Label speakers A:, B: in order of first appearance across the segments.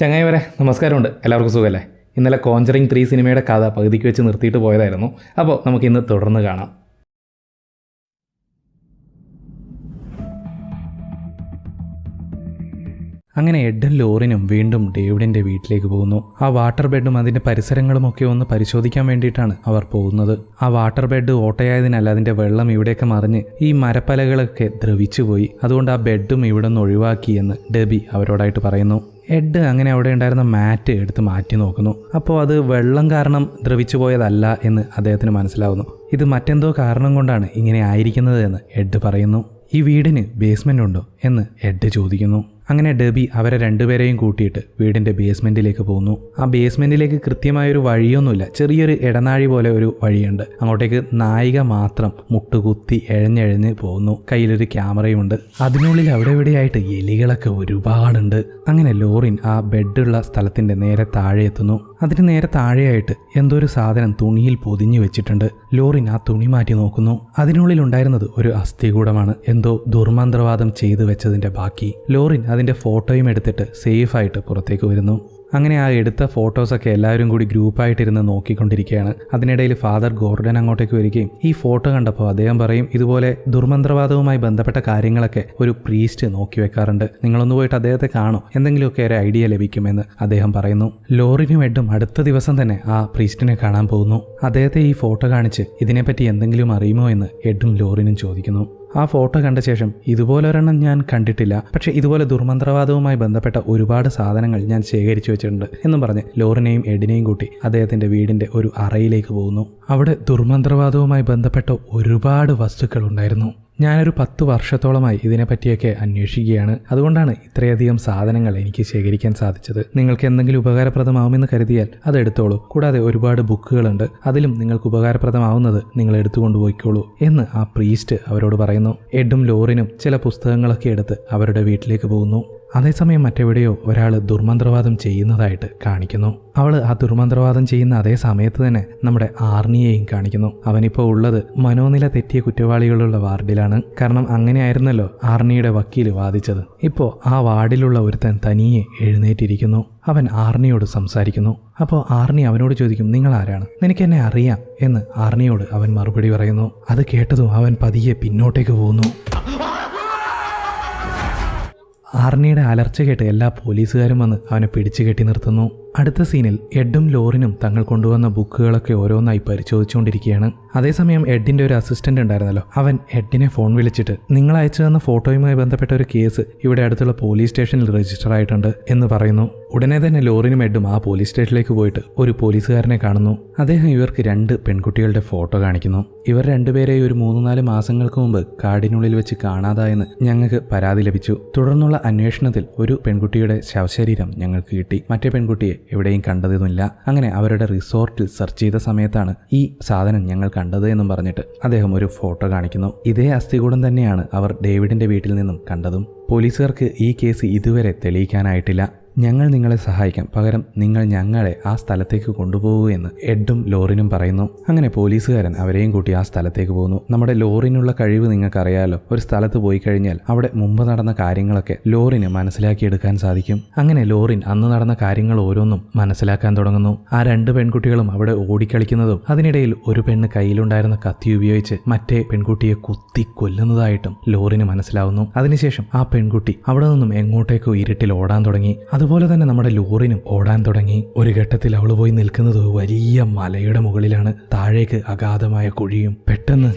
A: ചങ്ങായിവരെ നമസ്കാരമുണ്ട്. എല്ലാവർക്കും സുഖമല്ലേ? ഇന്നലെ കോഞ്ചറിങ് 3 സിനിമയുടെ കഥ പകുതിക്ക് വെച്ച് നിർത്തിയിട്ട് പോയതായിരുന്നു. അപ്പോൾ നമുക്കിന്ന് തുടർന്ന് കാണാം. അങ്ങനെ എഡും ലോറിനും വീണ്ടും ഡേവിഡിൻ്റെ വീട്ടിലേക്ക് പോകുന്നു. ആ വാട്ടർ ബെഡും അതിൻ്റെ പരിസരങ്ങളുമൊക്കെ ഒന്ന് പരിശോധിക്കാൻ വേണ്ടിയിട്ടാണ് അവർ പോകുന്നത്. ആ വാട്ടർ ബെഡ് ഓട്ടയായതിനാൽ അതിൻ്റെ വെള്ളം ഇവിടെയൊക്കെ മറിഞ്ഞ് ഈ മരപ്പലകളൊക്കെ ദ്രവിച്ചു പോയി. അതുകൊണ്ട് ആ ബെഡും ഇവിടെ നിന്ന് ഒഴിവാക്കി എന്ന് ഡെബി അവരോടായിട്ട് പറയുന്നു. എഡ് അങ്ങനെ അവിടെ ഉണ്ടായിരുന്ന മാറ്റ് എടുത്ത് മാറ്റി നോക്കുന്നു. അപ്പോൾ അത് വെള്ളം കാരണം ദ്രവിച്ചു പോയതല്ല എന്ന് അദ്ദേഹത്തിന് മനസ്സിലാവുന്നു. ഇത് മറ്റെന്തോ കാരണം കൊണ്ടാണ് ഇങ്ങനെ ആയിരിക്കുന്നത് എന്ന് എഡ് പറയുന്നു. ഈ വീടിന് ബേസ്മെൻ്റ് ഉണ്ടോ എന്ന് എഡ് ചോദിക്കുന്നു. അങ്ങനെ ഡെബി അവരെ രണ്ടുപേരെയും കൂട്ടിയിട്ട് വീടിൻ്റെ ബേസ്മെൻറ്റിലേക്ക് പോകുന്നു. ആ ബേസ്മെൻറ്റിലേക്ക് കൃത്യമായൊരു വഴിയൊന്നുമില്ല, ചെറിയൊരു ഇടനാഴി പോലെ ഒരു വഴിയുണ്ട്. അങ്ങോട്ടേക്ക് നായിക മാത്രം മുട്ടുകുത്തി എഴഞ്ഞെഴഞ്ഞ് പോകുന്നു. കയ്യിലൊരു ക്യാമറയുമുണ്ട്. അതിനുള്ളിൽ അവിടെ ഇവിടെയായിട്ട് എലികളൊക്കെ ഒരുപാടുണ്ട്. അങ്ങനെ ലോറിൻ ആ ബെഡുള്ള സ്ഥലത്തിൻ്റെ നേരെ താഴെ എത്തുന്നു. അതിന് നേരെ താഴെയായിട്ട് എന്തോ ഒരു സാധനം തുണിയിൽ പൊതിഞ്ഞു വെച്ചിട്ടുണ്ട്. ലോറിൻ ആ തുണി മാറ്റി നോക്കുന്നു. അതിനുള്ളിൽ ഉണ്ടായിരുന്നത് ഒരു അസ്ഥികൂടമാണ്. എന്തോ ദുർമന്ത്രവാദം ചെയ്തു വെച്ചതിൻ്റെ ബാക്കി. ലോറിൻ അതിൻ്റെ ഫോട്ടോയും എടുത്തിട്ട് സേഫായിട്ട് പുറത്തേക്ക് വരുന്നു. അങ്ങനെ ആ എടുത്ത ഫോട്ടോസൊക്കെ എല്ലാവരും കൂടി ഗ്രൂപ്പായിട്ടിരുന്ന് നോക്കിക്കൊണ്ടിരിക്കുകയാണ്. അതിനിടയിൽ ഫാദർ ഗോർഡൻ അങ്ങോട്ടേക്ക് വരികയും ഈ ഫോട്ടോ കണ്ടപ്പോൾ അദ്ദേഹം പറയും, ഇതുപോലെ ദുർമന്ത്രവാദവുമായി ബന്ധപ്പെട്ട കാര്യങ്ങളൊക്കെ ഒരു പ്രീസ്റ്റ് നോക്കി വെക്കാറുണ്ട്, നിങ്ങളൊന്ന് പോയിട്ട് അദ്ദേഹത്തെ കാണും, എന്തെങ്കിലുമൊക്കെ ഒരു ഐഡിയ ലഭിക്കുമെന്ന് അദ്ദേഹം പറയുന്നു. ലോറിനും എഡും അടുത്ത ദിവസം തന്നെ ആ പ്രീസ്റ്റിനെ കാണാൻ പോകുന്നു. അദ്ദേഹത്തെ ഈ ഫോട്ടോ കാണിച്ച് ഇതിനെപ്പറ്റി എന്തെങ്കിലും അറിയുമോ എന്ന് എഡും ലോറിനും ചോദിക്കുന്നു. ആ ഫോട്ടോ കണ്ട ശേഷം ഇതുപോലൊരെണ്ണം ഞാൻ കണ്ടിട്ടില്ല, പക്ഷേ ഇതുപോലെ ദുർമന്ത്രവാദവുമായി ബന്ധപ്പെട്ട ഒരുപാട് സാധനങ്ങൾ ഞാൻ ശേഖരിച്ചു വെച്ചിട്ടുണ്ട് എന്നും പറഞ്ഞ് ലോറിനെയും എഡിനെയും കൂട്ടി അദ്ദേഹത്തിൻ്റെ വീടിൻ്റെ ഒരു അറയിലേക്ക് പോകുന്നു. അവിടെ ദുർമന്ത്രവാദവുമായി ബന്ധപ്പെട്ട ഒരുപാട് വസ്തുക്കൾ ഉണ്ടായിരുന്നു. ഞാനൊരു 10 വർഷത്തോളമായി ഇതിനെപ്പറ്റിയൊക്കെ അന്വേഷിക്കുകയാണ്. അതുകൊണ്ടാണ് ഇത്രയധികം സാധനങ്ങൾ എനിക്ക് ശേഖരിക്കാൻ സാധിച്ചത്. നിങ്ങൾക്ക് എന്തെങ്കിലും ഉപകാരപ്രദമാവുമെന്ന് കരുതിയാൽ അതെടുത്തോളൂ. കൂടാതെ ഒരുപാട് ബുക്കുകളുണ്ട്, അതിലും നിങ്ങൾക്ക് ഉപകാരപ്രദമാവുന്നത് നിങ്ങൾ എടുത്തുകൊണ്ടുപോയിക്കോളൂ എന്ന് ആ പ്രീസ്റ്റ് അവരോട് പറയുന്നു. എഡും ലോറിനും ചില പുസ്തകങ്ങളൊക്കെ എടുത്ത് അവരുടെ വീട്ടിലേക്ക് പോകുന്നു. അതേസമയം മറ്റെവിടെയോ ഒരാൾ ദുർമന്ത്രവാദം ചെയ്യുന്നതായിട്ട് കാണിക്കുന്നു. അവൾ ആ ദുർമന്ത്രവാദം ചെയ്യുന്ന അതേ സമയത്ത് തന്നെ നമ്മുടെ ആർണിയെയും കാണിക്കുന്നു. അവനിപ്പോൾ ഉള്ളത് മനോനില തെറ്റിയ കുറ്റവാളികളുള്ള വാർഡിലാണ്. കാരണം അങ്ങനെയായിരുന്നല്ലോ ആർണിയുടെ വക്കീൽ വാദിച്ചത്. ഇപ്പോൾ ആ വാർഡിലുള്ള ഒരുത്തൻ തനിയെ എഴുന്നേറ്റിരിക്കുന്നു. അവൻ ആർണിയോട് സംസാരിക്കുന്നു. അപ്പോൾ ആർണി അവനോട് ചോദിക്കും, നിങ്ങൾ ആരാണ്? നിനക്ക് എന്നെ അറിയാം എന്ന് ആർണിയോട് അവൻ മറുപടി പറയുന്നു. അത് കേട്ടതും അവൻ പതിയെ പിന്നോട്ടേക്ക് പോകുന്നു. ആർണിയുടെ അലർച്ച കേട്ട് എല്ലാ പോലീസുകാരും വന്ന് അവനെ പിടിച്ചു കെട്ടി നിർത്തുന്നു. അടുത്ത സീനിൽ എഡും ലോറിനും തങ്ങൾ കൊണ്ടുവന്ന ബുക്കുകളൊക്കെ ഓരോന്നായി പരിശോധിച്ചുകൊണ്ടിരിക്കുകയാണ്. അതേസമയം എഡിൻ്റെ ഒരു അസിസ്റ്റന്റ് ഉണ്ടായിരുന്നല്ലോ, അവൻ എഡിനെ ഫോൺ വിളിച്ചിട്ട് നിങ്ങൾ അയച്ചു തന്ന ഫോട്ടോയുമായി ബന്ധപ്പെട്ട ഒരു കേസ് ഇവിടെ അടുത്തുള്ള പോലീസ് സ്റ്റേഷനിൽ രജിസ്റ്റർ ആയിട്ടുണ്ട് എന്ന് പറയുന്നു. ഉടനെ തന്നെ ലോറിനും എഡും ആ പോലീസ് സ്റ്റേഷനിലേക്ക് പോയിട്ട് ഒരു പോലീസുകാരനെ കാണുന്നു. അദ്ദേഹം ഇവർക്ക് 2 പെൺകുട്ടികളുടെ ഫോട്ടോ കാണിക്കുന്നു. ഇവർ രണ്ടുപേരെയും ഒരു 3-4 മാസങ്ങൾക്ക് മുമ്പ് കാടിനുള്ളിൽ വെച്ച് കാണാതായെന്ന് ഞങ്ങൾക്ക് പരാതി ലഭിച്ചു. തുടർന്നുള്ള അന്വേഷണത്തിൽ ഒരു പെൺകുട്ടിയുടെ ശവശരീരം ഞങ്ങൾക്ക് കിട്ടി. മറ്റേ പെൺകുട്ടിയെ എവിടെയും കണ്ടതൊന്നുമില്ല. അങ്ങനെ അവരുടെ റിസോർട്ടിൽ സെർച്ച് ചെയ്ത സമയത്താണ് ഈ സാധനം ഞങ്ങൾ കണ്ടത് എന്നും പറഞ്ഞിട്ട് അദ്ദേഹം ഒരു ഫോട്ടോ കാണിക്കുന്നു. ഇതേ അസ്ഥികൂടം തന്നെയാണ് അവർ ഡേവിഡിന്റെ വീട്ടിൽ നിന്നും കണ്ടതും. പോലീസുകാർക്ക് ഈ കേസ് ഇതുവരെ തെളിയിക്കാനായിട്ടില്ല. ഞങ്ങൾ നിങ്ങളെ സഹായിക്കാം, പകരം നിങ്ങൾ ഞങ്ങളെ ആ സ്ഥലത്തേക്ക് കൊണ്ടുപോകൂ എന്ന് എഡും ലോറിനും പറയുന്നു. അങ്ങനെ പോലീസുകാരൻ അവരെയും കൂട്ടി ആ സ്ഥലത്തേക്ക് പോകുന്നു. നമ്മുടെ ലോറിനുള്ള കഴിവ് നിങ്ങൾക്കറിയാലോ, ഒരു സ്ഥലത്ത് പോയി കഴിഞ്ഞാൽ അവിടെ മുമ്പ് നടന്ന കാര്യങ്ങളൊക്കെ ലോറിന് മനസ്സിലാക്കിയെടുക്കാൻ സാധിക്കും. അങ്ങനെ ലോറിൻ അന്ന് നടന്ന കാര്യങ്ങൾ ഓരോന്നും മനസ്സിലാക്കാൻ തുടങ്ങുന്നു. ആ 2 പെൺകുട്ടികളും അവിടെ ഓടിക്കളിക്കുന്നതും അതിനിടയിൽ ഒരു പെണ്ണ് കയ്യിലുണ്ടായിരുന്ന കത്തി ഉപയോഗിച്ച് മറ്റേ പെൺകുട്ടിയെ കുത്തി കൊല്ലുന്നതായിട്ടും ലോറിന് മനസ്സിലാവുന്നു. അതിനുശേഷം ആ പെൺകുട്ടി അവിടെ നിന്നും എങ്ങോട്ടേക്കോ ഇരുട്ടിൽ ഓടാൻ തുടങ്ങി. അതുപോലെ തന്നെ നമ്മുടെ ലോറിനും ഓടാൻ തുടങ്ങി. ഒരു ഘട്ടത്തിൽ അവൾ പോയി നിൽക്കുന്നത് വലിയ മലയുടെ മുകളിലാണ്. താഴേക്ക് അഗാധമായ കുഴിയും. പെട്ടെന്ന്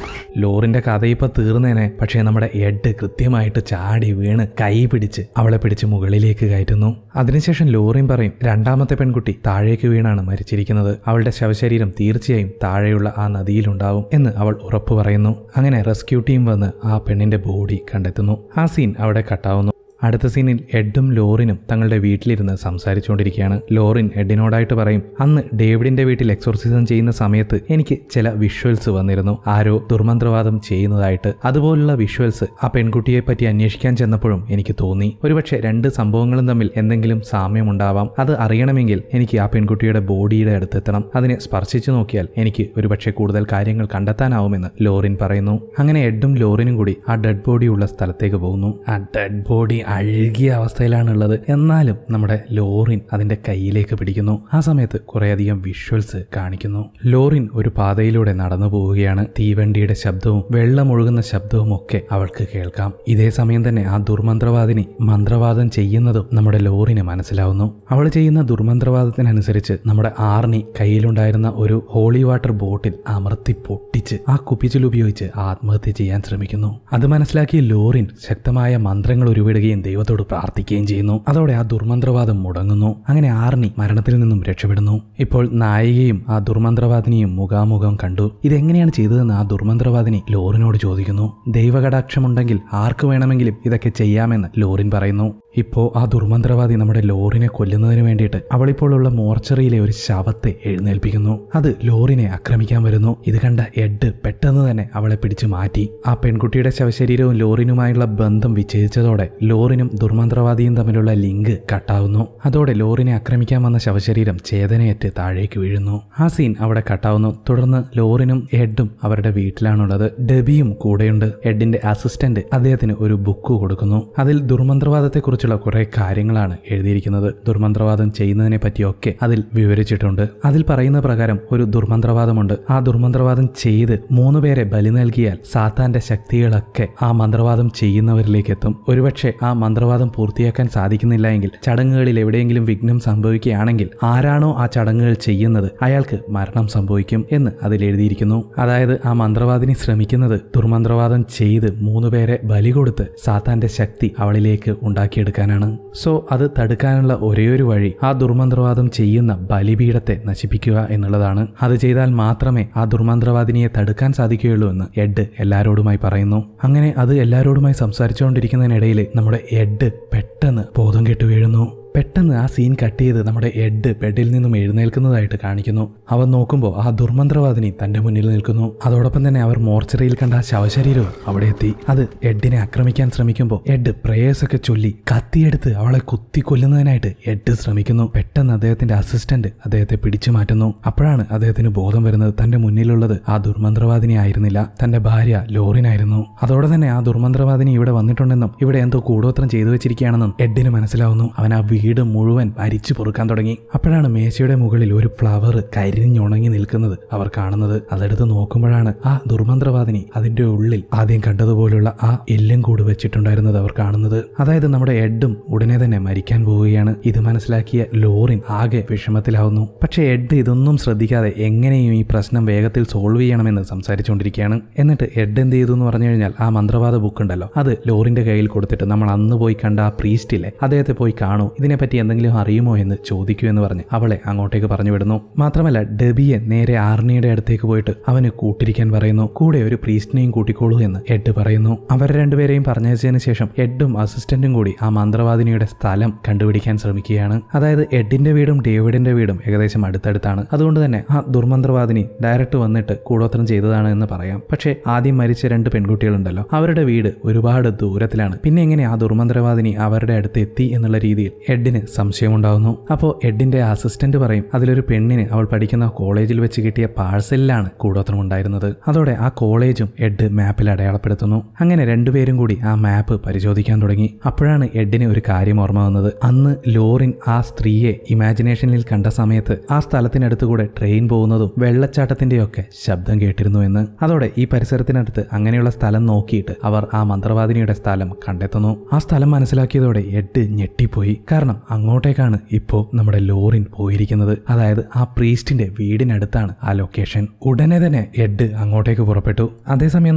A: ലോറിന്റെ കഥ ഇപ്പം തീർന്നേനെ. പക്ഷേ നമ്മുടെ എഡ് കൃത്യമായിട്ട് ചാടി വീണ് കൈ പിടിച്ച് അവളെ പിടിച്ച് മുകളിലേക്ക് കയറ്റുന്നു. അതിനുശേഷം ലോറിൻ പറയും, 2ാമത്തെ പെൺകുട്ടി താഴേക്ക് വീണാണ് മരിച്ചിരിക്കുന്നത്. അവളുടെ ശവശരീരം തീർച്ചയായും താഴെയുള്ള ആ നദിയിലുണ്ടാവും എന്ന് അവൾ ഉറപ്പ് പറയുന്നു. അങ്ങനെ റെസ്ക്യൂ ടീം വന്ന് ആ പെണ്ണിന്റെ ബോഡി കണ്ടെത്തുന്നു. ആ സീൻ അവിടെ കട്ടാവുന്നു. അടുത്ത സീനിൽ എഡും ലോറിനും തങ്ങളുടെ വീട്ടിലിരുന്ന് സംസാരിച്ചുകൊണ്ടിരിക്കുകയാണ്. ലോറിൻ എഡിനോടായിട്ട് പറയും, അന്ന് ഡേവിഡിന്റെ വീട്ടിൽ എക്സോർസിസം ചെയ്യുന്ന സമയത്ത് എനിക്ക് ചില വിഷ്വൽസ് വന്നിരുന്നു, ആരോ ദുർമന്ത്രവാദം ചെയ്യുന്നതായിട്ട്. അതുപോലുള്ള വിഷ്വൽസ് ആ പെൺകുട്ടിയെ പറ്റി അന്വേഷിക്കാൻ ചെന്നപ്പോഴും എനിക്ക് തോന്നി. ഒരുപക്ഷെ 2 സംഭവങ്ങളും തമ്മിൽ എന്തെങ്കിലും സാമ്യമുണ്ടാവാം. അത് അറിയണമെങ്കിൽ എനിക്ക് ആ പെൺകുട്ടിയുടെ ബോഡിയുടെ അടുത്തെത്തണം. അതിനെ സ്പർശിച്ചു നോക്കിയാൽ എനിക്ക് ഒരുപക്ഷെ കൂടുതൽ കാര്യങ്ങൾ കണ്ടെത്താനാവുമെന്ന് ലോറിൻ പറയുന്നു. അങ്ങനെ എഡും ലോറിനും കൂടി ആ ഡെഡ് ബോഡി ഉള്ള സ്ഥലത്തേക്ക് പോകുന്നു. ആ ഡെഡ് ബോഡി അഴുകിയ അവസ്ഥയിലാണുള്ളത്. എന്നാലും നമ്മുടെ ലോറിൻ അതിന്റെ കയ്യിലേക്ക് പിടിക്കുന്നു. ആ സമയത്ത് കുറേയധികം വിഷ്വൽസ് കാണിക്കുന്നു. ലോറിൻ ഒരു പാതയിലൂടെ നടന്നു പോവുകയാണ്. തീവണ്ടിയുടെ ശബ്ദവും വെള്ളമൊഴുകുന്ന ശബ്ദവും ഒക്കെ അവൾക്ക് കേൾക്കാം. ഇതേ സമയം തന്നെ ആ ദുർമന്ത്രവാദിനി മന്ത്രവാദം ചെയ്യുന്നതും നമ്മുടെ ലോറിന് മനസ്സിലാവുന്നു. അവൾ ചെയ്യുന്ന ദുർമന്ത്രവാദത്തിനനുസരിച്ച് നമ്മുടെ ആർണി കയ്യിലുണ്ടായിരുന്ന ഒരു ഹോളി വാട്ടർ ബോട്ടിൽ അമർത്തി പൊട്ടിച്ച് ആ കുപ്പിച്ചിൽ ഉപയോഗിച്ച് ആത്മഹത്യ ചെയ്യാൻ ശ്രമിക്കുന്നു. അത് മനസ്സിലാക്കിയ ലോറിൻ ശക്തമായ മന്ത്രങ്ങൾ ഉരുവിടുകയും ദൈവത്തോട് പ്രാർത്ഥിക്കുകയും ചെയ്യുന്നു. അതോടെ ആ ദുർമന്ത്രവാദം മുടങ്ങുന്നു. അങ്ങനെ ആർണി മരണത്തിൽ നിന്നും രക്ഷപ്പെടുന്നു. ഇപ്പോൾ നായികയും ആ ദുർമന്ത്രവാദിനിയും മുഖാമുഖം കണ്ടു. ഇതെങ്ങനെയാണ് ചെയ്തതെന്ന് ആ ദുർമന്ത്രവാദിനി ലോറിനോട് ചോദിക്കുന്നു. ദൈവകടാക്ഷമുണ്ടെങ്കിൽ ആർക്ക് വേണമെങ്കിലും ഇതൊക്കെ ചെയ്യാമെന്ന് ലോറിൻ പറയുന്നു. ഇപ്പോ ആ ദുർമന്ത്രവാദി നമ്മുടെ ലോറിനെ കൊല്ലുന്നതിന് വേണ്ടിയിട്ട് അവളിപ്പോൾ ഉള്ള മോർച്ചറിയിലെ ഒരു ശവത്തെ എഴുന്നേൽപ്പിക്കുന്നു. അത് ലോറിനെ ആക്രമിക്കാൻ വരുന്നു. ഇത് കണ്ട എഡ് പെട്ടെന്ന് തന്നെ അവളെ പിടിച്ചു മാറ്റി. ആ പെൺകുട്ടിയുടെ ശവശരീരവും ലോറിനുമായുള്ള ബന്ധം വിച്ഛേദിച്ചതോടെ ലോറിനും ദുർമന്ത്രവാദിയും തമ്മിലുള്ള ലിങ്ക് കട്ടാവുന്നു. അതോടെ ലോറിനെ ആക്രമിക്കാൻ വന്ന ശവശരീരം ചേതനയേറ്റ് താഴേക്ക് വീഴുന്നു. ആ സീൻ അവിടെ കട്ടാവുന്നു. തുടർന്ന് ലോറിനും എഡും അവരുടെ വീട്ടിലാണുള്ളത്. ഡെബിയും കൂടെയുണ്ട്. എഡിന്റെ അസിസ്റ്റന്റ് അദ്ദേഹത്തിന് ഒരു ബുക്ക് കൊടുക്കുന്നു. അതിൽ ദുർമന്ത്രവാദത്തെക്കുറിച്ചുള്ള കുറെ കാര്യങ്ങളാണ് എഴുതിയിരിക്കുന്നത്. ദുർമന്ത്രവാദം ചെയ്യുന്നതിനെ പറ്റിയൊക്കെ അതിൽ വിവരിച്ചിട്ടുണ്ട്. അതിൽ പറയുന്ന പ്രകാരം ഒരു ദുർമന്ത്രവാദമുണ്ട്. ആ ദുർമന്ത്രവാദം ചെയ്ത് 3 പേരെ ബലി നൽകിയാൽ സാത്താന്റെ ശക്തികളൊക്കെ ആ മന്ത്രവാദം ചെയ്യുന്നവരിലേക്ക് എത്തും. ഒരുപക്ഷെ ആ മന്ത്രവാദം പൂർത്തിയാക്കാൻ സാധിക്കുന്നില്ല എങ്കിൽ, ചടങ്ങുകളിൽ എവിടെയെങ്കിലും വിഘ്നം സംഭവിക്കുകയാണെങ്കിൽ ആരാണോ ആ ചടങ്ങുകൾ ചെയ്യുന്നത് അയാൾക്ക് മരണം സംഭവിക്കും എന്ന് അതിൽ എഴുതിയിരിക്കുന്നു. അതായത് ആ മന്ത്രവാദിനി ശ്രമിക്കുന്നത് ദുർമന്ത്രവാദം ചെയ്ത് 3 പേരെ ബലി കൊടുത്ത് സാത്താന്റെ ശക്തി അവളിലേക്ക് ഉണ്ടാക്കിയെടുക്കാനാണ്. സോ അത് തടുക്കാനുള്ള ഒരേയൊരു വഴി ആ ദുർമന്ത്രവാദം ചെയ്യുന്ന ബലിപീഠത്തെ നശിപ്പിക്കുക എന്നുള്ളതാണ്. അത് ചെയ്താൽ മാത്രമേ ആ ദുർമന്ത്രവാദിനിയെ തടുക്കാൻ സാധിക്കുകയുള്ളൂ എന്ന് എഡ് എല്ലാരോടുമായി പറയുന്നു. അങ്ങനെ അത് എല്ലാരോടുമായി സംസാരിച്ചുകൊണ്ടിരിക്കുന്നതിനിടയിൽ നമ്മുടെ എഡ് പെട്ടെന്ന് ബോധം കെട്ടു വീഴുന്നു. പെട്ടെന്ന് ആ സീൻ കട്ട് ചെയ്ത് നമ്മുടെ എഡ് ബെഡിൽ നിന്നും എഴുന്നേൽക്കുന്നതായിട്ട് കാണിക്കുന്നു. അവൻ നോക്കുമ്പോൾ ആ ദുർമന്ത്രവാദിനി തന്റെ മുന്നിൽ നിൽക്കുന്നു. അതോടൊപ്പം തന്നെ അവർ മോർച്ചറിയിൽ കണ്ട ആ ശവശരീരവും അവിടെ എത്തി. അത് എഡിനെ ആക്രമിക്കാൻ ശ്രമിക്കുമ്പോൾ എഡ് പ്രേയേഴ്സ് ഒക്കെ ചൊല്ലി കത്തിയെടുത്ത് അവളെ കുത്തി കൊല്ലുന്നതിനായിട്ട് എഡ് ശ്രമിക്കുന്നു. പെട്ടെന്ന് അദ്ദേഹത്തിന്റെ അസിസ്റ്റന്റ് അദ്ദേഹത്തെ പിടിച്ചു മാറ്റുന്നു. അപ്പോഴാണ് അദ്ദേഹത്തിന് ബോധം വരുന്നത് തന്റെ മുന്നിലുള്ളത് ആ ദുർമന്ത്രവാദിനി ആയിരുന്നില്ല, തന്റെ ഭാര്യ ലോറിനായിരുന്നു. അതോടെ തന്നെ ആ ദുർമന്ത്രവാദിനി ഇവിടെ വന്നിട്ടുണ്ടെന്നും ഇവിടെ എന്തോ കൂടോത്രം ചെയ്തു വെച്ചിരിക്കുകയാണെന്നും എഡിന് മനസ്സിലാവുന്നു. അവൻ ആ വീട് മുഴുവൻ അരിച്ചു പൊറുക്കാൻ തുടങ്ങി. അപ്പോഴാണ് മേശയുടെ മുകളിൽ ഒരു ഫ്ലവർ കരിഞ്ഞുണങ്ങി നിൽക്കുന്നത് അവർ കാണുന്നത്. അതെടുത്ത് നോക്കുമ്പോഴാണ് ആ ദുർമന്ത്രവാദിനി അതിന്റെ ഉള്ളിൽ ആദ്യം കണ്ടതുപോലുള്ള ആ എല്ലും കൂട് വെച്ചിട്ടുണ്ടായിരുന്നത് അവർ കാണുന്നത്. അതായത് നമ്മുടെ എഡും ഉടനെ തന്നെ മരിക്കാൻ പോവുകയാണ്. ഇത് മനസ്സിലാക്കിയ ലോറിൻ ആകെ വിഷമത്തിലാവുന്നു. പക്ഷെ എഡ് ഇതൊന്നും ശ്രദ്ധിക്കാതെ എങ്ങനെയും ഈ പ്രശ്നം വേഗത്തിൽ സോൾവ് ചെയ്യണമെന്ന് സംസാരിച്ചുകൊണ്ടിരിക്കുകയാണ്. എന്നിട്ട് എഡ് എന്ത് ചെയ്തു എന്ന് പറഞ്ഞു കഴിഞ്ഞാൽ ആ മന്ത്രവാദ ബുക്ക് ഉണ്ടല്ലോ, അത് ലോറിന്റെ കയ്യിൽ കൊടുത്തിട്ട് നമ്മൾ അന്ന് പോയി കണ്ട ആ പ്രീസ്റ്റിലെ അദ്ദേഹത്തെ പോയി കാണൂ, ഇതിനെപ്പറ്റി എന്തെങ്കിലും അറിയുമോ എന്ന് ചോദിക്കൂ എന്ന് പറഞ്ഞ് അവളെ അങ്ങോട്ടേക്ക് പറഞ്ഞു വിടുന്നു. മാത്രമല്ല ഡെബിയെ നേരെ ആർണിയുടെ അടുത്തേക്ക് പോയിട്ട് അവന് കൂട്ടിരിക്കാൻ പറയുന്നു. കൂടെ ഒരു പ്രീസ്റ്റിനെയും കൂട്ടിക്കോളൂ എന്ന് എഡ് പറയുന്നു. അവർ രണ്ടുപേരെയും പറഞ്ഞയച്ചതിന് ശേഷം എഡും അസിസ്റ്റന്റും കൂടി ആ മന്ത്രവാദിനിയുടെ സ്ഥലം കണ്ടുപിടിക്കാൻ ശ്രമിക്കുകയാണ്. അതായത് എഡിന്റെ വീടും ഡേവിഡിന്റെ വീടും ഏകദേശം അടുത്തടുത്താണ്. അതുകൊണ്ട് തന്നെ ആ ദുർമന്ത്രവാദിനി ഡയറക്റ്റ് വന്നിട്ട് കൂടോത്രം ചെയ്തതാണ് എന്ന് പറയാം. പക്ഷേ ആദ്യം മരിച്ച 2 പെൺകുട്ടികളുണ്ടല്ലോ, അവരുടെ വീട് ഒരുപാട് ദൂരത്തിലാണ്. പിന്നെ എങ്ങനെ ആ ദുർമന്ത്രവാദിനി അവരുടെ അടുത്ത് എത്തി എന്നുള്ള രീതിയിൽ എഡിന് സംശയമുണ്ടാവുന്നു. അപ്പോൾ എഡിന്റെ അസിസ്റ്റന്റ് പറയും അതിലൊരു പെണ്ണിന് അവൾ പഠിക്കുന്ന കോളേജിൽ വെച്ച് കിട്ടിയ പാഴ്സലിലാണ് കൂടോത്രം ഉണ്ടായിരുന്നത്. അതോടെ ആ കോളേജും എഡ് മാപ്പിൽ അടയാളപ്പെടുത്തുന്നു. അങ്ങനെ രണ്ടുപേരും കൂടി ആ മാപ്പ് പരിശോധിക്കാൻ തുടങ്ങി. അപ്പോഴാണ് എഡിന് ഒരു കാര്യം ഓർമ്മ വന്നത്. അന്ന് ലോറിൻ ആ സ്ത്രീയെ ഇമാജിനേഷനിൽ കണ്ട സമയത്ത് ആ സ്ഥലത്തിനടുത്തുകൂടെ ട്രെയിൻ പോകുന്നതും വെള്ളച്ചാട്ടത്തിന്റെയൊക്കെ ശബ്ദം കേട്ടിരുന്നു എന്ന്. അതോടെ ഈ പരിസരത്തിനടുത്ത് അങ്ങനെയുള്ള സ്ഥലം നോക്കിയിട്ട് അവർ ആ മന്ത്രവാദിനിയുടെ സ്ഥലം കണ്ടെത്തുന്നു. ആ സ്ഥലം മനസ്സിലാക്കിയതോടെ എഡ് ഞെട്ടിപ്പോയി. കാരണം അങ്ങോട്ടേക്കാണ് ഇപ്പോൾ നമ്മുടെ ലോറിൻ പോയിരിക്കുന്നത്. അതായത് ആ പ്രീസ്റ്റിന്റെ വീടിനടുത്താണ് ആ ലൊക്കേഷൻ. ഉടനെ തന്നെ എഡ് അങ്ങോട്ടേക്ക് പുറപ്പെട്ടു. അതേസമയം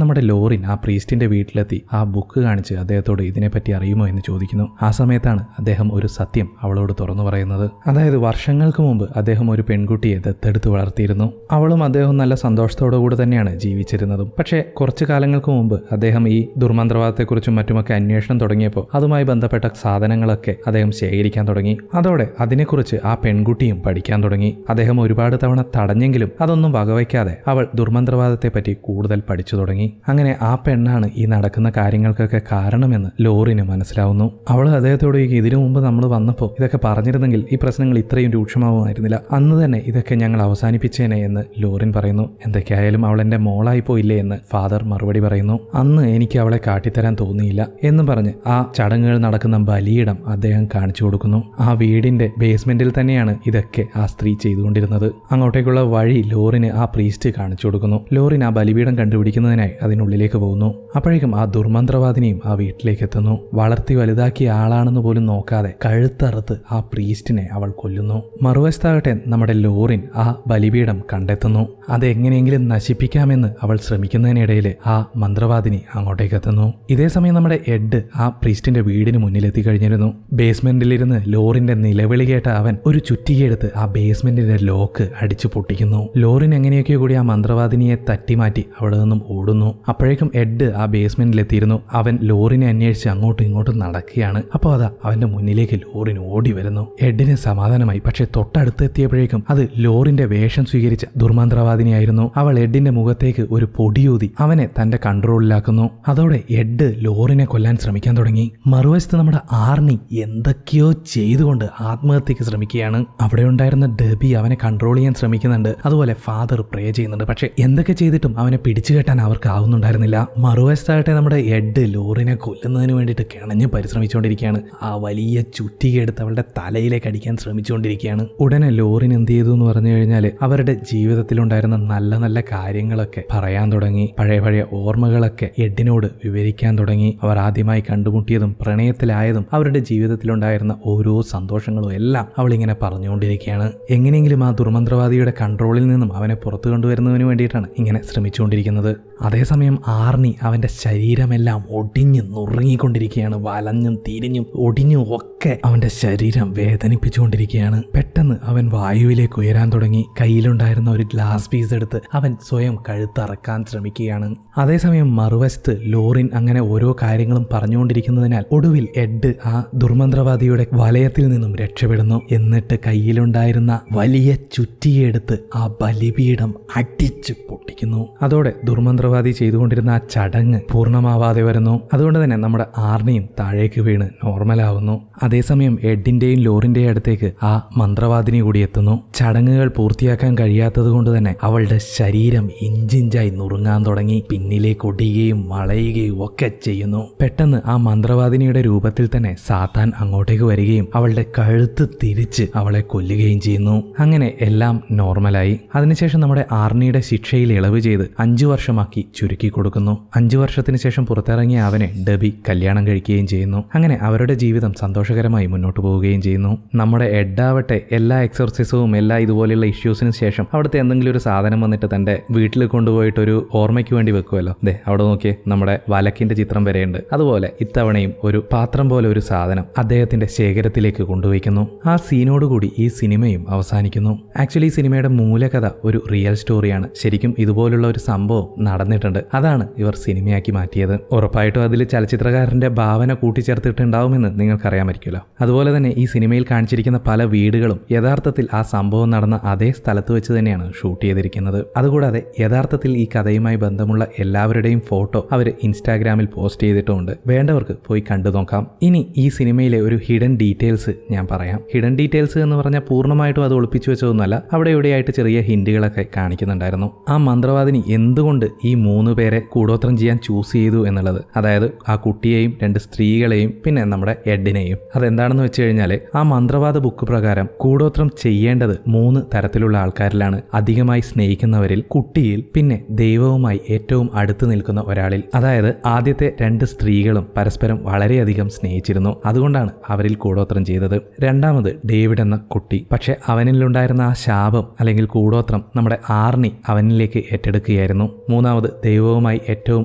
A: നമ്മുടെ ലോറിൻ ആ പ്രീസ്റ്റിന്റെ വീട്ടിലെത്തി ആ ബുക്ക് കാണിച്ച് അദ്ദേഹത്തോട് ഇതിനെപ്പറ്റി അറിയുമോ എന്ന് ചോദിക്കുന്നു. ആ സമയത്താണ് അദ്ദേഹം ഒരു സത്യം അവളോട് തുറന്നു പറയുന്നത്. അതായത് വർഷങ്ങൾക്ക് മുമ്പ് അദ്ദേഹം ഒരു പെൺകുട്ടിയെ ദത്തെടുത്ത് വളർത്തിയിരുന്നു. അവളും അദ്ദേഹം നല്ല സന്തോഷത്തോടു കൂടി തന്നെയാണ് ജീവിച്ചിരുന്നതും. പക്ഷേ കുറച്ചു കാലങ്ങൾക്ക് മുമ്പ് അദ്ദേഹം ഈ ദുർമന്ത്രവാദത്തെക്കുറിച്ചും മറ്റുമൊക്കെ അന്വേഷണം തുടങ്ങിയപ്പോൾ അതുമായി ബന്ധപ്പെട്ട സാധനങ്ങളൊക്കെ അദ്ദേഹം ശേഖരിച്ചു ശേഖരിക്കാൻ തുടങ്ങി. അതോടെ അതിനെക്കുറിച്ച് ആ പെൺകുട്ടിയും പഠിക്കാൻ തുടങ്ങി. അദ്ദേഹം ഒരുപാട് തവണ തടഞ്ഞെങ്കിലും അതൊന്നും വകവയ്ക്കാതെ അവൾ ദുർമന്ത്രവാദത്തെപ്പറ്റി കൂടുതൽ പഠിച്ചു തുടങ്ങി. അങ്ങനെ ആ പെണ്ണാണ് ഈ നടക്കുന്ന കാര്യങ്ങൾക്കൊക്കെ കാരണമെന്ന് ലോറിന് മനസ്സിലാവുന്നു. അവൾ അദ്ദേഹത്തോട് ഇതിനു മുമ്പ് നമ്മൾ വന്നപ്പോൾ ഇതൊക്കെ പറഞ്ഞിരുന്നെങ്കിൽ ഈ പ്രശ്നങ്ങൾ ഇത്രയും രൂക്ഷമാവുമായിരുന്നില്ല, അന്ന് തന്നെ ഇതൊക്കെ ഞങ്ങൾ അവസാനിപ്പിച്ചേനെ എന്ന് ലോറിൻ പറയുന്നു. എന്തൊക്കെയായാലും അവൾ എന്റെ മോളായി പോയില്ലേ എന്ന് ഫാദർ മറുപടി പറയുന്നു. അന്ന് എനിക്ക് അവളെ കാട്ടിത്തരാൻ തോന്നിയില്ല എന്ന് പറഞ്ഞ് ആ ചടങ്ങുകൾ നടക്കുന്ന ബലിയിടം അദ്ദേഹം കാണിച്ചു കൊടുക്കുന്നു. ആ വീടിന്റെ ബേസ്മെന്റിൽ തന്നെയാണ് ഇതൊക്കെ ആ സ്ത്രീ ചെയ്തുകൊണ്ടിരുന്നത്. അങ്ങോട്ടേക്കുള്ള വഴി ലോറിന് ആ പ്രീസ്റ്റ് കാണിച്ചു കൊടുക്കുന്നു. ലോറിൻ ആ ബലിപീഠം കണ്ടുപിടിക്കുന്നതിനായി അതിനുള്ളിലേക്ക് പോകുന്നു. അപ്പോഴേക്കും ആ ദുർമന്ത്രവാദിനിയും ആ വീട്ടിലേക്ക് എത്തുന്നു. വളർത്തി വലുതാക്കിയ ആളാണെന്ന് പോലും നോക്കാതെ കഴുത്തറുത്ത് ആ പ്രീസ്റ്റിനെ അവൾ കൊല്ലുന്നു. മറുവശത്താകട്ടെ നമ്മുടെ ലോറിൻ ആ ബലിപീഠം കണ്ടെത്തുന്നു. അതെങ്ങനെയെങ്കിലും നശിപ്പിക്കാമെന്ന് അവൾ ശ്രമിക്കുന്നതിനിടയിൽ ആ മന്ത്രവാദിനി അങ്ങോട്ടേക്ക് എത്തുന്നു. ഇതേ സമയം നമ്മുടെ എഡ് ആ പ്രീസ്റ്റിന്റെ വീടിന് മുന്നിലെത്തി കഴിഞ്ഞിരുന്നു. ബേസ്മെന്റിലിരുന്ന് ലോറിന്റെ നിലവിളി കേട്ട അവൻ ഒരു ചുറ്റികയെടുത്ത് ആ ബേസ്മെന്റിന്റെ ലോക്ക് അടിച്ചു പൊട്ടിക്കുന്നു. ലോറിൻ എങ്ങനെയൊക്കെ കൂടി ആ മന്ത്രവാദിനിയെ തട്ടിമാറ്റി അവിടെ നിന്നും ഓടുന്നു. അപ്പോഴേക്കും എഡ് ആ ബേസ്മെന്റിലെത്തിയിരുന്നു. അവൻ ലോറിനെ അന്വേഷിച്ച് അങ്ങോട്ടും ഇങ്ങോട്ടും നടക്കുകയാണ്. അപ്പോൾ അതാ അവന്റെ മുന്നിലേക്ക് ലോറിൻ ഓടി വരുന്നു. എഡിന് സമാധാനമായി. പക്ഷെ തൊട്ടടുത്തെത്തിയപ്പോഴേക്കും അത് ലോറിന്റെ വേഷം സ്വീകരിച്ച ദുർമന്ത്രവാദിനിയായിരുന്നു. അവൾ എഡിന്റെ മുഖത്തേക്ക് ഒരു പൊടിയൂതി അവനെ തന്റെ കൺട്രോളിലാക്കുന്നു. അതോടെ എഡ് ലോറിനെ കൊല്ലാൻ ശ്രമിക്കാൻ തുടങ്ങി. മറുവശത്ത് നമ്മുടെ ആർണി എന്തൊക്കെയോ ചെയ്തുകൊണ്ട് ആത്മഹത്യക്ക് ശ്രമിക്കുകയാണ്. അവിടെ ഉണ്ടായിരുന്ന ഡെബി അവനെ കൺട്രോൾ ചെയ്യാൻ ശ്രമിക്കുന്നുണ്ട്. അതുപോലെ ഫാദർ പ്രേ ചെയ്യുന്നുണ്ട്. പക്ഷെ എന്തൊക്കെ ചെയ്തിട്ടും അവനെ പിടിച്ചു കെട്ടാൻ അവർക്ക് ആവുന്നുണ്ടായിരുന്നില്ല. മറുവശത്താകട്ടെ നമ്മുടെ എഡ് ലോറിനെ കൊല്ലുന്നതിന് വേണ്ടിയിട്ട് കിണഞ്ഞ് പരിശ്രമിച്ചുകൊണ്ടിരിക്കുകയാണ്. ആ വലിയ ചുറ്റികയെടുത്ത് അവളുടെ തലയിലേക്ക് അടിക്കാൻ ശ്രമിച്ചുകൊണ്ടിരിക്കുകയാണ്. ഉടനെ ലോറിൻ എന്ത് ചെയ്തു എന്ന് പറഞ്ഞു കഴിഞ്ഞാൽ അവരുടെ ജീവിതത്തിലുണ്ടായിരുന്ന നല്ല നല്ല കാര്യങ്ങളൊക്കെ പറയാൻ തുടങ്ങി. പഴയ ഓർമ്മകളൊക്കെ എഡിനോട് വിവരിക്കാൻ തുടങ്ങി. അവർ ആദ്യമായി കണ്ടുമുട്ടിയതും പ്രണയത്തിലായതും അവരുടെ ജീവിതത്തിലുണ്ടായിരുന്ന ഓരോ സന്തോഷങ്ങളും എല്ലാം അവളിങ്ങനെ പറഞ്ഞുകൊണ്ടിരിക്കുകയാണ്. എങ്ങനെയെങ്കിലും ആ ദുർമന്ത്രവാദിയുടെ കൺട്രോളിൽ നിന്നും അവനെ പുറത്തു കൊണ്ടുവരുന്നതിന് വേണ്ടിയിട്ടാണ് ഇങ്ങനെ ശ്രമിച്ചുകൊണ്ടിരിക്കുന്നത്. അതേസമയം ആർണി അവന്റെ ശരീരമെല്ലാം ഒടിഞ്ഞ് നുറുങ്ങിക്കൊണ്ടിരിക്കുകയാണ്. വലഞ്ഞും തിരിഞ്ഞും ഒടിഞ്ഞും ഒക്കെ അവന്റെ ശരീരം വേദനിപ്പിച്ചുകൊണ്ടിരിക്കുകയാണ്. പെട്ടെന്ന് അവൻ വായുവിലേക്ക് ഉയരാൻ തുടങ്ങി. കയ്യിലുണ്ടായിരുന്ന ഒരു ഗ്ലാസ് പീസ് എടുത്ത് അവൻ സ്വയം കഴുത്തറക്കാൻ ശ്രമിക്കുകയാണ്. അതേസമയം മറുവശത്ത് ലോറിൻ അങ്ങനെ ഓരോ കാര്യങ്ങളും പറഞ്ഞുകൊണ്ടിരിക്കുന്നതിനാൽ ഒടുവിൽ എഡ് ആ ദുർമന്ത്രവാദിയുടെ വലയത്തിൽ നിന്നും രക്ഷപ്പെടുന്നു. എന്നിട്ട് കയ്യിലുണ്ടായിരുന്ന വലിയ ചുറ്റിയെടുത്ത് ആ ബലിപീഠം അടിച്ചു പൊട്ടിക്കുന്നു. അതോടെ ദുർമന്ത്രവാദി ചെയ്തുകൊണ്ടിരുന്ന ആ ചടങ്ങ് പൂർണ്ണമാവാതെ വരുന്നു. അതുകൊണ്ട് തന്നെ നമ്മുടെ ആർണിയും താഴേക്ക് വീണ് നോർമലാവുന്നു. അതേസമയം എഡിന്റെയും ലോറിന്റെയും അടുത്തേക്ക് ആ മന്ത്രവാദിനി കൂടി എത്തുന്നു. ചടങ്ങുകൾ പൂർത്തിയാക്കാൻ കഴിയാത്തത് കൊണ്ട് തന്നെ അവളുടെ ശരീരം ഇഞ്ചിഞ്ചായി നുറുങ്ങാൻ തുടങ്ങി. പിന്നിലേക്ക് ഒടിയുകയും വളയുകയും ഒക്കെ ചെയ്യുന്നു. പെട്ടെന്ന് ആ മന്ത്രവാദിനിയുടെ രൂപത്തിൽ തന്നെ സാത്താൻ അങ്ങോട്ടേക്ക് വരികയും അവളുടെ കഴുത്ത് തിരിച്ച് അവളെ കൊല്ലുകയും ചെയ്യുന്നു. അങ്ങനെ എല്ലാം നോർമലായി. അതിനുശേഷം നമ്മുടെ ആർണിയുടെ ശിക്ഷയിൽ ഇളവ് ചെയ്ത് 5 വർഷമാക്കി ചുരുക്കി കൊടുക്കുന്നു. 5 വർഷത്തിന് ശേഷം പുറത്തിറങ്ങിയ അവനെ ഡെബി കല്യാണം കഴിക്കുകയും ചെയ്യുന്നു. അങ്ങനെ അവരുടെ ജീവിതം സന്തോഷകരമായി മുന്നോട്ട് പോവുകയും ചെയ്യുന്നു. നമ്മുടെ എഡാവട്ടെ എല്ലാ എക്സോർസിസവും എല്ലാ ഇതുപോലെയുള്ള ഇഷ്യൂസിന് ശേഷം അവിടുത്തെ എന്തെങ്കിലും ഒരു സാധനം വന്നിട്ട് തന്റെ വീട്ടിൽ കൊണ്ടുപോയിട്ട് ഒരു ഓർമ്മയ്ക്ക് വേണ്ടി വെക്കുമല്ലോ. അവിടെ നോക്കിയേ, നമ്മുടെ വലക്കിന്റെ ചിത്രം വരെയുണ്ട്. അതുപോലെ ഇത്തവണയും ഒരു പാത്രം പോലെ ഒരു സാധനം അദ്ദേഹത്തിന്റെ ശേഖരത്തിലേക്ക് കൊണ്ടുവയ്ക്കുന്നു. ആ സീനോടുകൂടി ഈ സിനിമയും അവസാനിക്കുന്നു. ആക്ച്വലി ഈ സിനിമയുടെ മൂലകഥ ഒരു റിയൽ സ്റ്റോറിയാണ്. ശരിക്കും ഇതുപോലുള്ള ഒരു സംഭവം നടന്നിട്ടുണ്ട്. അതാണ് ഇവർ സിനിമയാക്കി മാറ്റിയത്. ഉറപ്പായിട്ടും അതിൽ ചലച്ചിത്രകാരന്റെ ഭാവന കൂട്ടിച്ചേർത്തിട്ടുണ്ടാവുമെന്ന് നിങ്ങൾക്കറിയാമായിരിക്കുമല്ലോ. അതുപോലെ തന്നെ ഈ സിനിമയിൽ കാണിച്ചിരിക്കുന്ന പല വീടുകളും യഥാർത്ഥത്തിൽ ആ സംഭവം നടന്ന അതേ സ്ഥലത്ത് വെച്ച് തന്നെയാണ് ഷൂട്ട് ചെയ്തിരിക്കുന്നത്. അതുകൂടാതെ യഥാർത്ഥത്തിൽ ഈ കഥയുമായി ബന്ധമുള്ള എല്ലാവരുടെയും ഫോട്ടോ അവർ ഇൻസ്റ്റാഗ്രാമിൽ പോസ്റ്റ് ചെയ്തിട്ടുമുണ്ട്. വേണ്ടവർക്ക് പോയി കണ്ടു നോക്കാം. ഇനി ഈ സിനിമയിലെ ഒരു ഹിഡൻ ഡീറ്റെയിൽസ് ഞാൻ പറയാം. ഹിഡൻ ഡീറ്റെയിൽസ് എന്ന് പറഞ്ഞാൽ പൂർണ്ണമായിട്ടും അത് ഒളിപ്പിച്ചു വെച്ചതൊന്നുമല്ല. അവിടെ ഇവിടെയായിട്ട് ചെറിയ ഹിന്റുകളൊക്കെ കാണിക്കുന്നുണ്ടായിരുന്നു. ആ മന്ത്രവാദിനി എന്തുകൊണ്ട് ഈ 3 പേരെ കൂടോത്രം ചെയ്യാൻ ചൂസ് ചെയ്തു എന്നുള്ളത്, അതായത് ആ കുട്ടിയെയും 2 സ്ത്രീകളെയും പിന്നെ നമ്മുടെ എഡിനെയും. അതെന്താണെന്ന് വെച്ച് കഴിഞ്ഞാൽ ആ മന്ത്രവാദ ബുക്ക് പ്രകാരം കൂടോത്രം ചെയ്യേണ്ടത് 3 തരത്തിലുള്ള ആൾക്കാരിലാണ്. അധികമായി സ്നേഹിക്കുന്നവരിൽ, കുട്ടിയിൽ, പിന്നെ ദൈവവുമായി ഏറ്റവും അടുത്ത് നിൽക്കുന്ന ഒരാളിൽ. അതായത് ആദ്യത്തെ 2 സ്ത്രീകളും പരസ്പരം വളരെയധികം സ്നേഹിച്ചിരുന്നു. അതുകൊണ്ടാണ് അവരിൽ കൂടോത്രം ചെയ്തത്. രണ്ടാമത് ഡേവിഡ് എന്ന കുട്ടി. പക്ഷെ അവനിലുണ്ടായിരുന്ന ആ ശാപം അല്ലെങ്കിൽ കൂടോത്രം നമ്മുടെ ആർണി അവനിലേക്ക് ഏറ്റെടുക്കുകയായിരുന്നു. മൂന്നാമത് ദൈവവുമായി ഏറ്റവും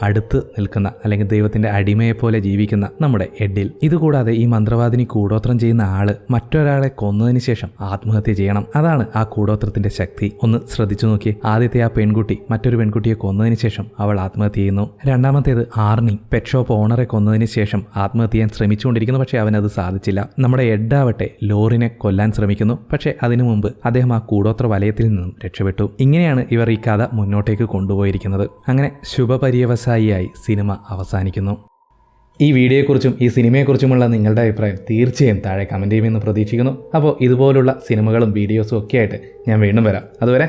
A: അടുത്ത് നിൽക്കുന്ന അല്ലെങ്കിൽ ദൈവത്തിന്റെ അടിമയെ പോലെ ജീവിക്കുന്ന നമ്മുടെ എഡിൽ. ഇതുകൂടാതെ ഈ മന്ത്രവാദിനി കൂടോത്രം ചെയ്യുന്ന ആള് മറ്റൊരാളെ കൊന്നതിന് ശേഷം ആത്മഹത്യ ചെയ്യണം. അതാണ് ആ കൂടോത്രത്തിന്റെ ശക്തി. ഒന്ന് ശ്രദ്ധിച്ചു നോക്കി. ആദ്യത്തെ ആ പെൺകുട്ടി മറ്റൊരു പെൺകുട്ടിയെ കൊന്നതിന് ശേഷം അവൾ ആത്മഹത്യ ചെയ്യുന്നു. രണ്ടാമത്തേത് ആർണി പെറ്റ് ഷോപ്പ് ഓണറെ കൊന്നതിന് ശേഷം ആത്മഹത്യ ചെയ്യാൻ ശ്രമിച്ചുകൊണ്ടിരിക്കുന്നു. പക്ഷെ അവനത് സാധിച്ചില്ല. കഴിയില്ല. നമ്മുടെ എഡാവട്ടെ ലോറിനെ കൊല്ലാൻ ശ്രമിക്കുന്നു. പക്ഷേ അതിനു മുമ്പ് അദ്ദേഹം ആ കൂടോത്ര വലയത്തിൽ നിന്നും രക്ഷപ്പെട്ടു. ഇങ്ങനെയാണ് ഇവർ ഈ കഥ മുന്നോട്ടേക്ക് കൊണ്ടുപോയിരിക്കുന്നത്. അങ്ങനെ ശുഭപര്യവസായിയായി സിനിമ അവസാനിക്കുന്നു. ഈ വീഡിയോയെക്കുറിച്ചും ഈ സിനിമയെക്കുറിച്ചുമുള്ള നിങ്ങളുടെ അഭിപ്രായം തീർച്ചയായും താഴെ കമൻറ്റ് ചെയ്യുമെന്ന് പ്രതീക്ഷിക്കുന്നു. അപ്പോൾ ഇതുപോലുള്ള സിനിമകളും വീഡിയോസും ഒക്കെ ആയിട്ട് ഞാൻ വീണ്ടും വരാം. അതുവരെ